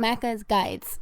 Maka's Guides.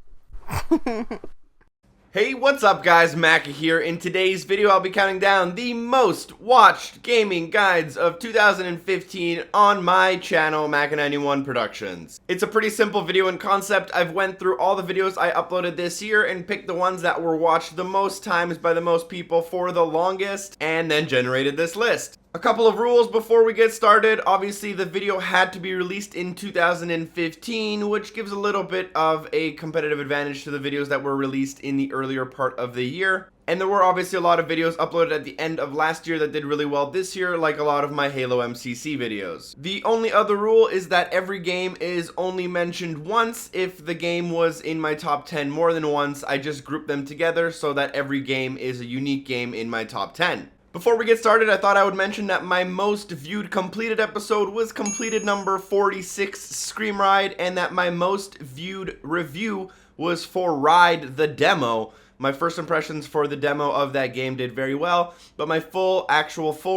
Hey, what's up guys, Maka here. In today's video I'll be counting down the most watched gaming guides of 2015 on my channel, Maka91Productions. It's a pretty simple video in concept. I've went through all the videos I uploaded this year and picked the ones that were watched the most times by the most people for the longest, and then generated this list. A couple of rules before we get started. Obviously, the video had to be released in 2015, which gives a little bit of a competitive advantage to the videos that were released in the earlier part of the year. And there were obviously a lot of videos uploaded at the end of last year that did really well this year, like a lot of my Halo MCC videos. The only other rule is that every game is only mentioned once. If the game was in my top 10 more than once, I just group them together so that every game is a unique game in my top 10. Before we get started, I thought I would mention that my most viewed completed episode was completed number 46, Scream Ride, and that my most viewed review was for Ride the Demo. My first impressions for the demo of that game did very well, but my full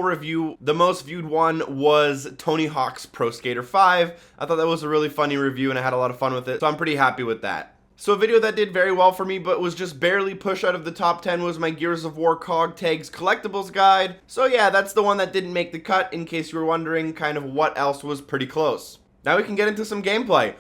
review, the most viewed one was Tony Hawk's Pro Skater 5. I thought that was a really funny review and I had a lot of fun with it, so I'm pretty happy with that. So a video that did very well for me but was just barely pushed out of the top 10 was my Gears of War COG Tags Collectibles Guide. So yeah, that's the one that didn't make the cut, in case you were wondering kind of what else was pretty close. Now we can get into some gameplay.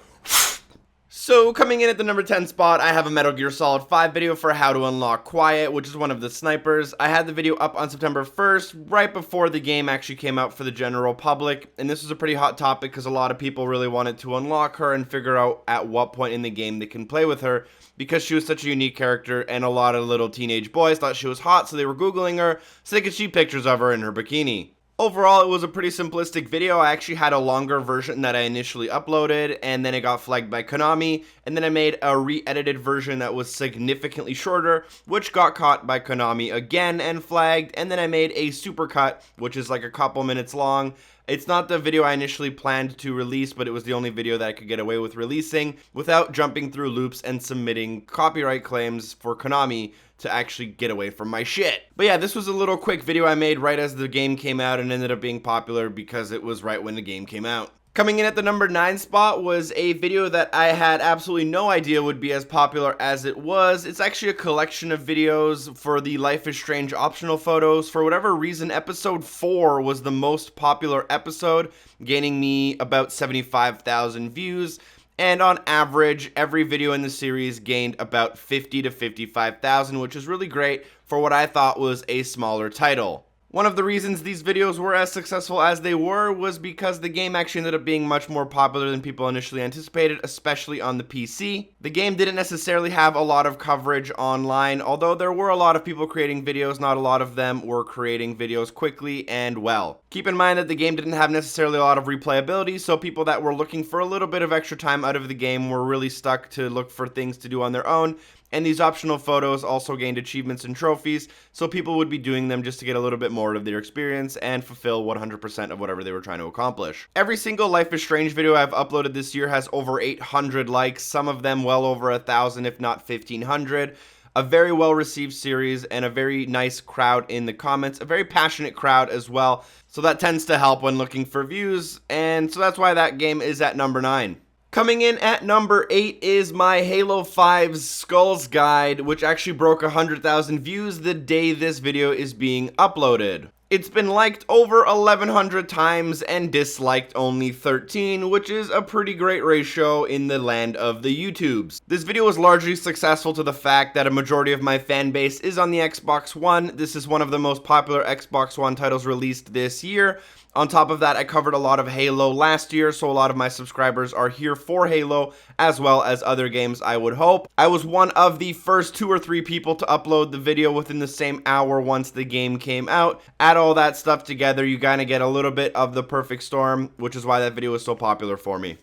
So coming in at the number 10 spot, I have a Metal Gear Solid 5 video for how to unlock Quiet, which is one of the snipers. I had the video up on September 1st, right before the game actually came out for the general public, and this was a pretty hot topic because a lot of people really wanted to unlock her and figure out at what point in the game they can play with her, because she was such a unique character and a lot of little teenage boys thought she was hot, so they were Googling her so they could see pictures of her in her bikini. Overall, it was a pretty simplistic video. I actually had a longer version that I initially uploaded, and then it got flagged by Konami, and then I made a re-edited version that was significantly shorter, which got caught by Konami again and flagged, and then I made a supercut, which is like a couple minutes long. It's not the video I initially planned to release, but it was the only video that I could get away with releasing without jumping through loops and submitting copyright claims for Konami to actually get away from my shit. But yeah, this was a little quick video I made right as the game came out and ended up being popular because it was right when the game came out. Coming in at the number 9 spot was a video that I had absolutely no idea would be as popular as it was. It's actually a collection of videos for the Life is Strange optional photos. For whatever reason, episode 4 was the most popular episode, gaining me about 75,000 views. And on average, every video in the series gained about 50 to 55,000, which is really great for what I thought was a smaller title. One of the reasons these videos were as successful as they were was because the game actually ended up being much more popular than people initially anticipated, especially on the PC. The game didn't necessarily have a lot of coverage online, although there were a lot of people creating videos. Not a lot of them were creating videos quickly and well. Keep in mind that the game didn't have necessarily a lot of replayability, so people that were looking for a little bit of extra time out of the game were really stuck to look for things to do on their own. And these optional photos also gained achievements and trophies, so people would be doing them just to get a little bit more of their experience and fulfill 100% of whatever they were trying to accomplish. Every single Life is Strange video I've uploaded this year has over 800 likes, some of them well over 1,000 if not 1,500. A very well received series and a very nice crowd in the comments, a very passionate crowd as well, so that tends to help when looking for views, and so that's why that game is at number 9. Coming in at number 8 is my Halo 5's Skulls Guide, which actually broke 100,000 views the day this video is being uploaded. It's been liked over 1,100 times and disliked only 13, which is a pretty great ratio in the land of the YouTubes. This video was largely successful to the fact that a majority of my fan base is on the Xbox One. This is one of the most popular Xbox One titles released this year. On top of that, I covered a lot of Halo last year, so a lot of my subscribers are here for Halo, as well as other games, I would hope. I was one of the first 2 or 3 people to upload the video within the same hour once the game came out. Add all that stuff together, you kind of get a little bit of the perfect storm, which is why that video was so popular for me.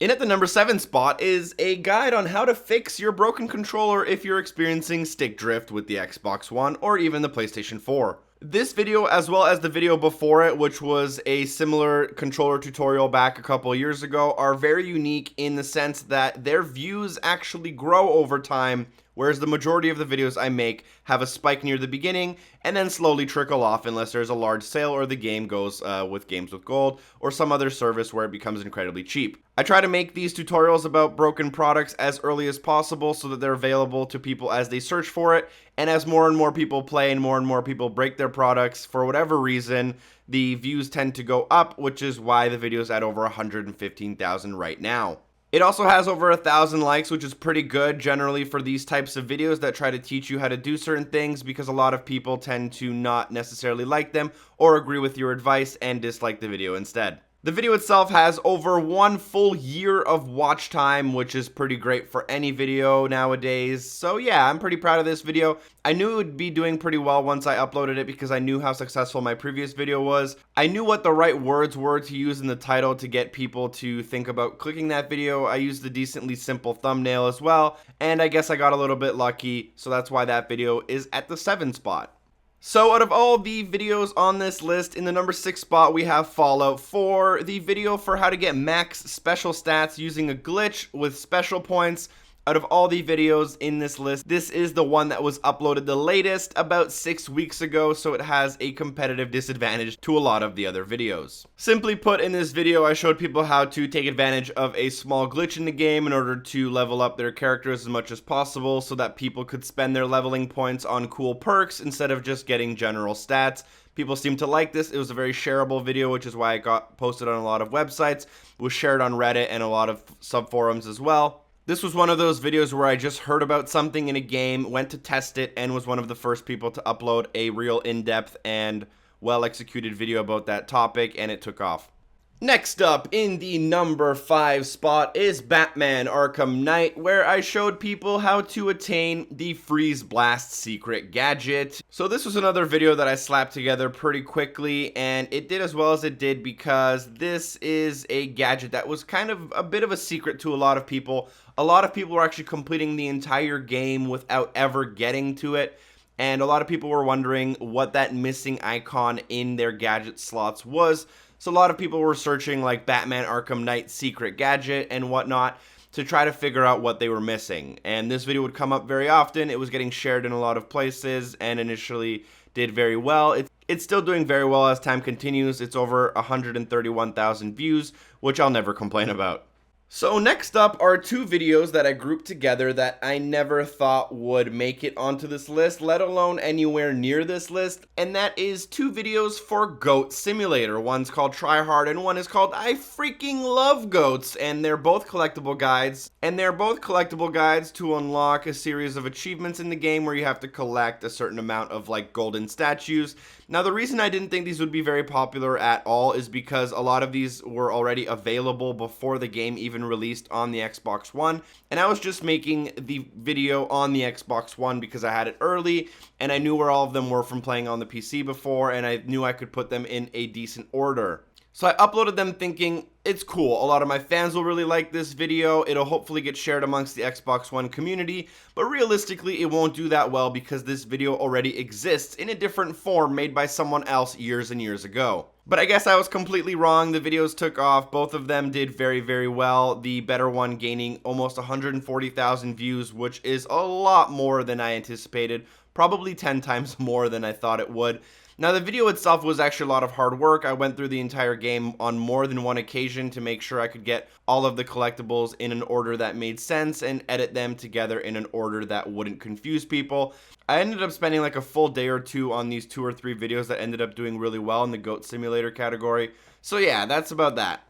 In at the number 7 spot is a guide on how to fix your broken controller if you're experiencing stick drift with the Xbox One or even the PlayStation 4. This video, as well as the video before it, which was a similar controller tutorial back a couple years ago, are very unique in the sense that their views actually grow over time whereas the majority of the videos I make have a spike near the beginning and then slowly trickle off unless there's a large sale or the game goes with Games with Gold or some other service where it becomes incredibly cheap. I try to make these tutorials about broken products as early as possible so that they're available to people as they search for it, and as more and more people play and more people break their products, for whatever reason, the views tend to go up, which is why the video's at over 115,000 right now. It also has over 1,000 likes, which is pretty good generally for these types of videos that try to teach you how to do certain things, because a lot of people tend to not necessarily like them or agree with your advice and dislike the video instead. The video itself has over 1 full year of watch time, which is pretty great for any video nowadays. So yeah, I'm pretty proud of this video. I knew it would be doing pretty well once I uploaded it because I knew how successful my previous video was. I knew what the right words were to use in the title to get people to think about clicking that video. I used the decently simple thumbnail as well, and I guess I got a little bit lucky, so that's why that video is at the 7 spot. So out of all the videos on this list, in the number 6 spot we have Fallout 4, the video for how to get max special stats using a glitch with special points. Out of all the videos in this list, this is the one that was uploaded the latest, about 6 weeks ago, so it has a competitive disadvantage to a lot of the other videos. Simply put, in this video I showed people how to take advantage of a small glitch in the game in order to level up their characters as much as possible so that people could spend their leveling points on cool perks instead of just getting general stats. People seem to like this. It was a very shareable video, which is why it got posted on a lot of websites, was shared on Reddit and a lot of subforums as well. This was one of those videos where I just heard about something in a game, went to test it, and was one of the first people to upload a real in-depth and well-executed video about that topic, and it took off. Next up, in the number 5 spot, is Batman Arkham Knight, where I showed people how to attain the Freeze Blast secret gadget. So this was another video that I slapped together pretty quickly, and it did as well as it did because this is a gadget that was kind of a bit of a secret to a lot of people. A lot of people were actually completing the entire game without ever getting to it, and a lot of people were wondering what that missing icon in their gadget slots was. So a lot of people were searching like Batman Arkham Knight secret gadget and whatnot to try to figure out what they were missing. And this video would come up very often. It was getting shared in a lot of places and initially did very well. It's still doing very well as time continues. It's over 131,000 views, which I'll never complain about. So next up are 2 videos that I grouped together that I never thought would make it onto this list, let alone anywhere near this list, and that is 2 videos for Goat Simulator. One's called Try Hard and one is called I Freaking Love Goats, and they're both collectible guides. And they're both collectible guides to unlock a series of achievements in the game where you have to collect a certain amount of like golden statues. Now the reason I didn't think these would be very popular at all is because a lot of these were already available before the game even released on the Xbox One, and I was just making the video on the Xbox One because I had it early and I knew where all of them were from playing on the PC before, and I knew I could put them in a decent order. So I uploaded them thinking, it's cool, a lot of my fans will really like this video, it'll hopefully get shared amongst the Xbox One community, but realistically it won't do that well because this video already exists in a different form made by someone else years and years ago. But I guess I was completely wrong. The videos took off. Both of them did very, very well. The better one gaining almost 140,000 views, which is a lot more than I anticipated. Probably 10 times more than I thought it would. Now, the video itself was actually a lot of hard work. I went through the entire game on more than one occasion to make sure I could get all of the collectibles in an order that made sense and edit them together in an order that wouldn't confuse people. I ended up spending like a full day or 2 on these 2 or 3 videos that ended up doing really well in the Goat Simulator category. So yeah, that's about that.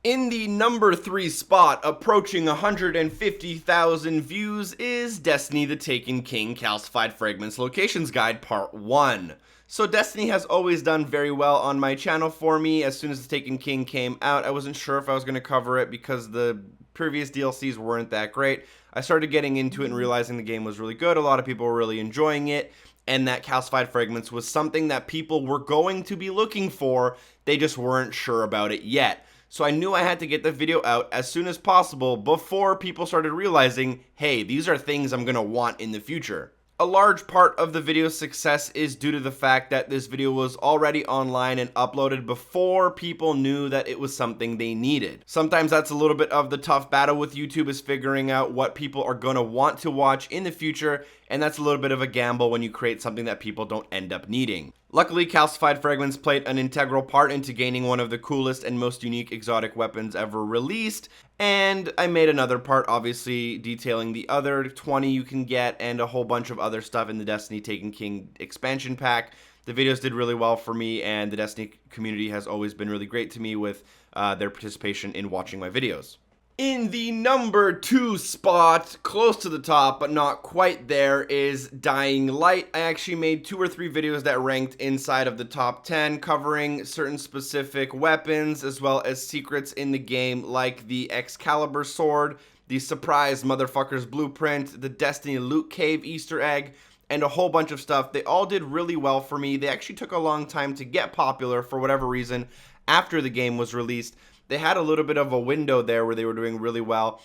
In the number 3 spot, approaching 150,000 views, is Destiny the Taken King Calcified Fragments Locations Guide Part 1. So Destiny has always done very well on my channel for me. As soon as the Taken King came out, I wasn't sure if I was going to cover it because the previous DLCs weren't that great. I started getting into it and realizing the game was really good. A lot of people were really enjoying it, and that Calcified Fragments was something that people were going to be looking for. They just weren't sure about it yet. So I knew I had to get the video out as soon as possible before people started realizing, hey, these are things I'm going to want in the future. A large part of the video's success is due to the fact that this video was already online and uploaded before people knew that it was something they needed. Sometimes that's a little bit of the tough battle with YouTube, is figuring out what people are going to want to watch in the future, and that's a little bit of a gamble when you create something that people don't end up needing. Luckily, calcified fragments played an integral part into gaining one of the coolest and most unique exotic weapons ever released, and I made another part obviously detailing the other 20 you can get and a whole bunch of other stuff in the Destiny Taken King expansion pack. The videos did really well for me, and the Destiny community has always been really great to me with their participation in watching my videos. In the number 2 spot, close to the top but not quite there, is Dying Light. I actually made 2 or 3 videos that ranked inside of the top 10, covering certain specific weapons as well as secrets in the game, like the Excalibur sword, the surprise motherfucker's blueprint, the Destiny loot cave Easter egg, and a whole bunch of stuff. They all did really well for me. They actually took a long time to get popular for whatever reason after the game was released. They had a little bit of a window there where they were doing really well.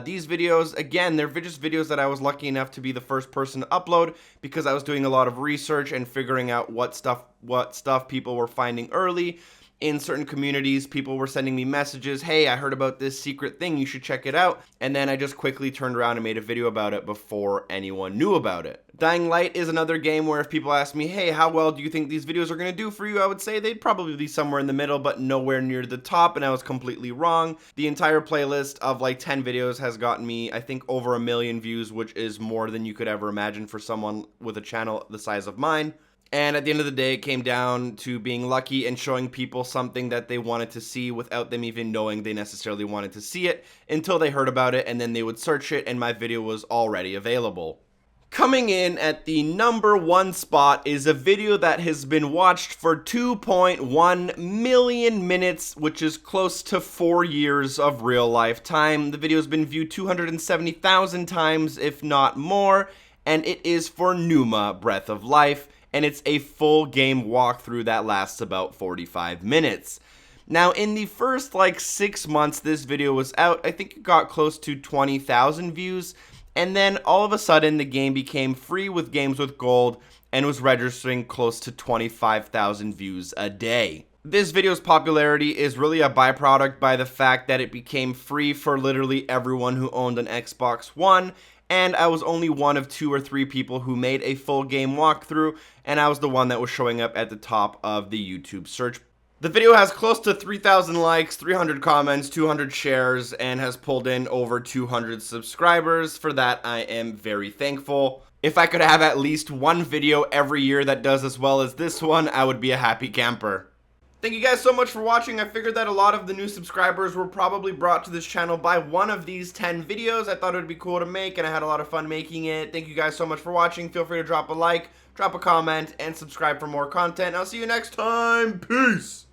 These videos, again, they're just videos that I was lucky enough to be the first person to upload because I was doing a lot of research and figuring out what stuff people were finding early. In certain communities, people were sending me messages, hey, I heard about this secret thing, you should check it out. And then I just quickly turned around and made a video about it before anyone knew about it. Dying Light is another game where if people ask me, hey, how well do you think these videos are going to do for you? I would say they'd probably be somewhere in the middle, but nowhere near the top, and I was completely wrong. The entire playlist of like 10 videos has gotten me, I think, over 1 million views, which is more than you could ever imagine for someone with a channel the size of mine. And at the end of the day, it came down to being lucky and showing people something that they wanted to see without them even knowing they necessarily wanted to see it until they heard about it, and then they would search it and my video was already available. Coming in at the number 1 spot is a video that has been watched for 2.1 million minutes, which is close to 4 years of real life time. The video has been viewed 270,000 times, if not more, and it is for Numa Breath of Life. And it's a full game walkthrough that lasts about 45 minutes. Now, in the first like 6 months this video was out, I think it got close to 20,000 views, and then all of a sudden the game became free with games with gold and was registering close to 25,000 views a day. This video's popularity is really a byproduct by the fact that it became free for literally everyone who owned an Xbox One, and I was only one of 2 or 3 people who made a full game walkthrough, and I was the one that was showing up at the top of the YouTube search. The video has close to 3,000 likes, 300 comments, 200 shares, and has pulled in over 200 subscribers. For that, I am very thankful. If I could have at least one video every year that does as well as this one, I would be a happy camper. Thank you guys so much for watching. I figured that a lot of the new subscribers were probably brought to this channel by one of these 10 videos. I thought it would be cool to make, and I had a lot of fun making it. Thank you guys so much for watching. Feel free to drop a like, drop a comment, and subscribe for more content. I'll see you next time. Peace!